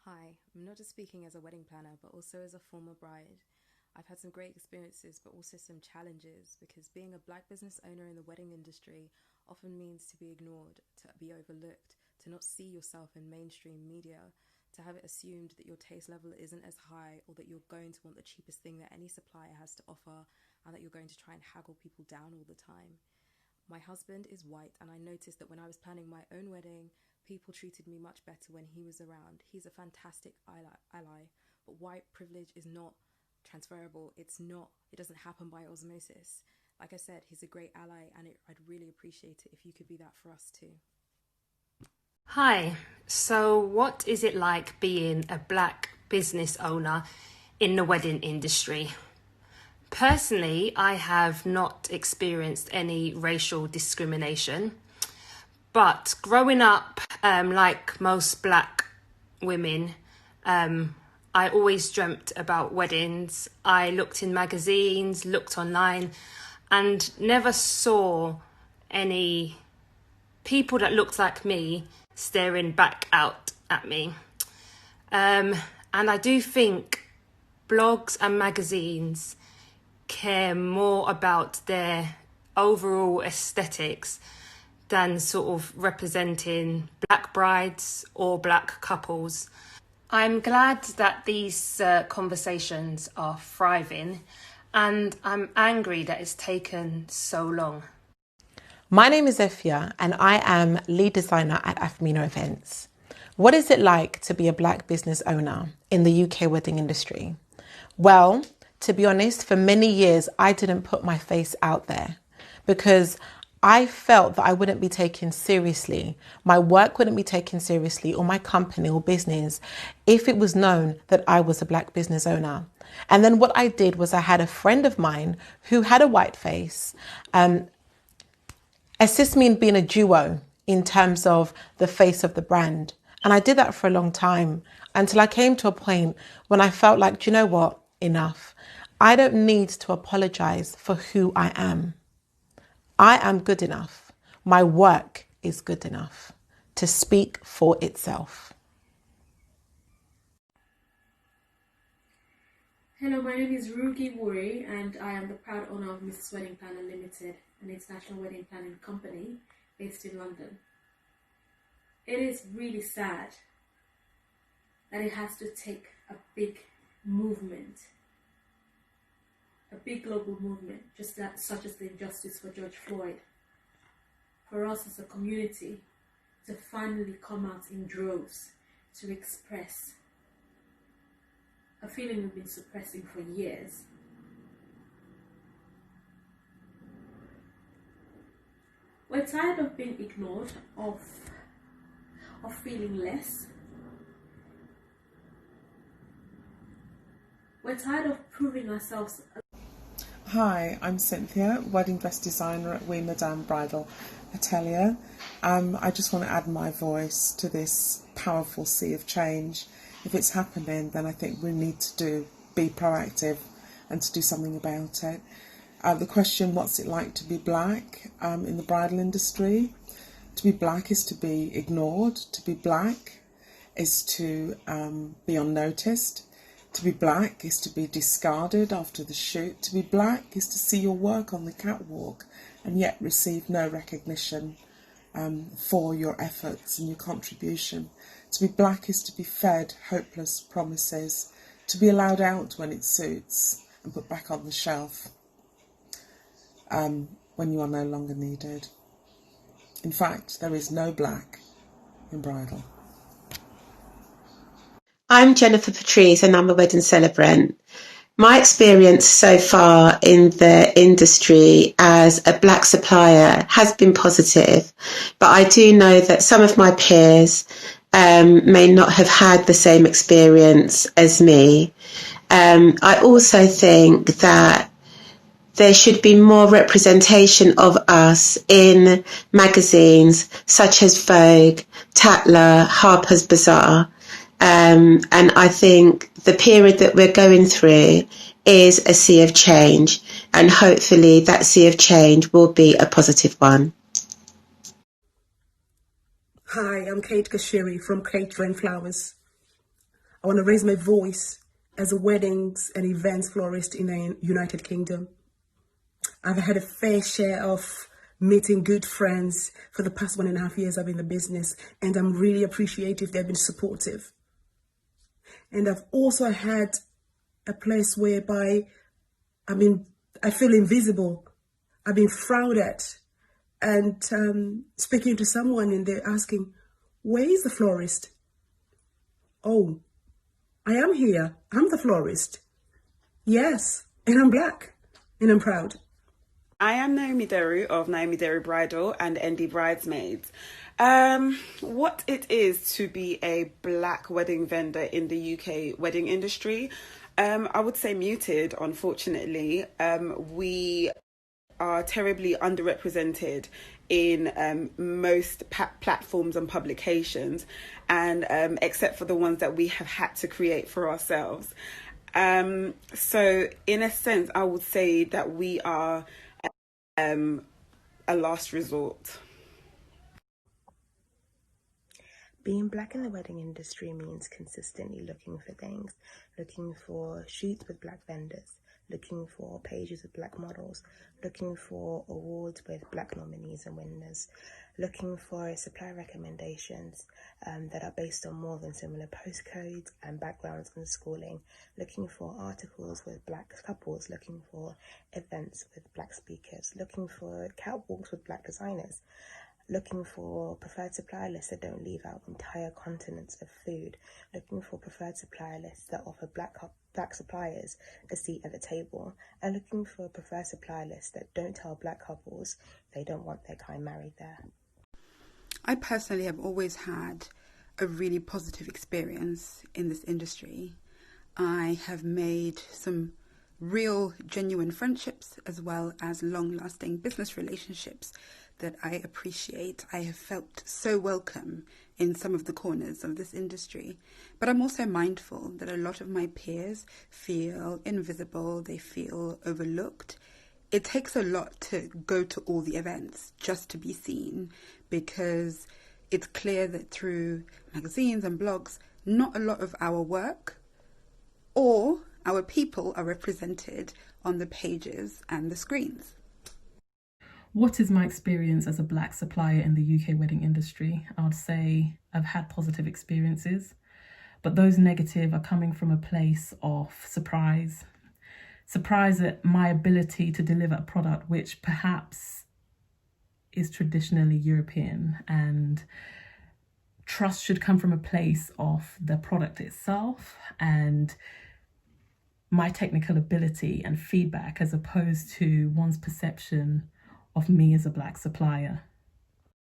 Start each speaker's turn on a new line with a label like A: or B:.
A: Hi, I'm not just speaking as a wedding planner, but also as a former bride. I've had some great experiences, but also some challenges because being a black business owner in the wedding industry often means to be ignored, to be overlooked, to not see yourself in mainstream media, to have it assumed that your taste level isn't as high or that you're going to want the cheapest thing that any supplier has to offer and that you're going to try and haggle people down all the time. My husband is white, and I noticed that when I was planning my own wedding, people treated me much better when he was around. He's a fantastic ally, but white privilege is not transferable. It doesn't happen by osmosis. Like I said, he's a great ally, and I'd really appreciate it if you could be that for us too.
B: Hi, so what is it like being a black business owner in the wedding industry? Personally, I have not experienced any racial discrimination, but growing up, like most black women, I always dreamt about weddings. I looked in magazines, looked online, and never saw any people that looked like me staring back out at me. And I do think blogs and magazines care more about their overall aesthetics than sort of representing black brides or black couples. I'm glad that these conversations are thriving, and I'm angry that it's taken so long.
C: My name is Efia and I am lead designer at Afmina Events. What is it like to be a black business owner in the UK wedding industry? Well, to be honest, for many years, I didn't put my face out there because I felt that I wouldn't be taken seriously. My work wouldn't be taken seriously, or my company or business, if it was known that I was a black business owner. And then what I did was I had a friend of mine who had a white face, assist me in being a duo in terms of the face of the brand. And I did that for a long time until I came to a point when I felt like, do you know what? Enough. I don't need to apologize for who I am. I am good enough. My work is good enough to speak for itself.
D: Hello, my name is Rugi Wuri and I am the proud owner of Mrs. Wedding Planner Limited, an international wedding planning company based in London. It is really sad that it has to take a big movement, a big global movement, such as the injustice for George Floyd, for us as a community to finally come out in droves to express a feeling we've been suppressing for years. We're tired of being ignored, of feeling less. We're tired of proving ourselves.
E: Hi, I'm Cynthia, wedding dress designer at We Madame Bridal Atelier. I just want to add my voice to this powerful sea of change. If it's happening, then I think we need to be proactive and to do something about it. The question, what's it like to be black in the bridal industry? To be black is to be ignored. To be black is to be unnoticed. To be black is to be discarded after the shoot. To be black is to see your work on the catwalk and yet receive no recognition for your efforts and your contribution. To be black is to be fed hopeless promises, to be allowed out when it suits and put back on the shelf when you are no longer needed. In fact, there is no black in bridal.
F: I'm Jennifer Patrice and I'm a wedding celebrant. My experience so far in the industry as a black supplier has been positive, but I do know that some of my peers may not have had the same experience as me. I also think that there should be more representation of us in magazines such as Vogue, Tatler, Harper's Bazaar. And I think the period that we're going through is a sea of change, and hopefully that sea of change will be a positive one.
G: Hi, I'm Kate Kashiri from Catering Flowers. I want to raise my voice as a weddings and events florist in the United Kingdom. I've had a fair share of meeting good friends for the past 1.5 years I've been in the business, and I'm really appreciative they've been supportive. And I've also had a place whereby I feel invisible. I've been frowned at, and speaking to someone and they're asking, where is the florist? Oh, I am here. I'm the florist. Yes, and I'm black, and I'm proud.
H: I am Naomi Deru of Naomi Deru Bridal and ND Bridesmaids. What it is to be a black wedding vendor in the UK wedding industry, I would say muted, unfortunately. We are terribly underrepresented in most platforms and publications, and except for the ones that we have had to create for ourselves. So in a sense, I would say that we are a last resort.
I: Being black in the wedding industry means consistently looking for things, looking for shoots with black vendors, looking for pages with black models, looking for awards with black nominees and winners, looking for supply recommendations that are based on more than similar postcodes and backgrounds and schooling, looking for articles with black couples, looking for events with black speakers, looking for catwalks with black designers, looking for preferred supplier lists that don't leave out entire continents of food, looking for preferred supplier lists that offer black suppliers a seat at the table, and looking for preferred supplier lists that don't tell black couples they don't want their kind married there.
J: I personally have always had a really positive experience in this industry. I have made some real, genuine friendships as well as long-lasting business relationships that I appreciate. I have felt so welcome in some of the corners of this industry, but I'm also mindful that a lot of my peers feel invisible, they feel overlooked. It takes a lot to go to all the events just to be seen, because it's clear that through magazines and blogs, not a lot of our work or our people are represented on the pages and the screens.
K: What is my experience as a black supplier in the UK wedding industry? I would say I've had positive experiences, but those negative are coming from a place of surprise. Surprise at my ability to deliver a product which perhaps is traditionally European, and trust should come from a place of the product itself and my technical ability and feedback, as opposed to one's perception of me as a black supplier.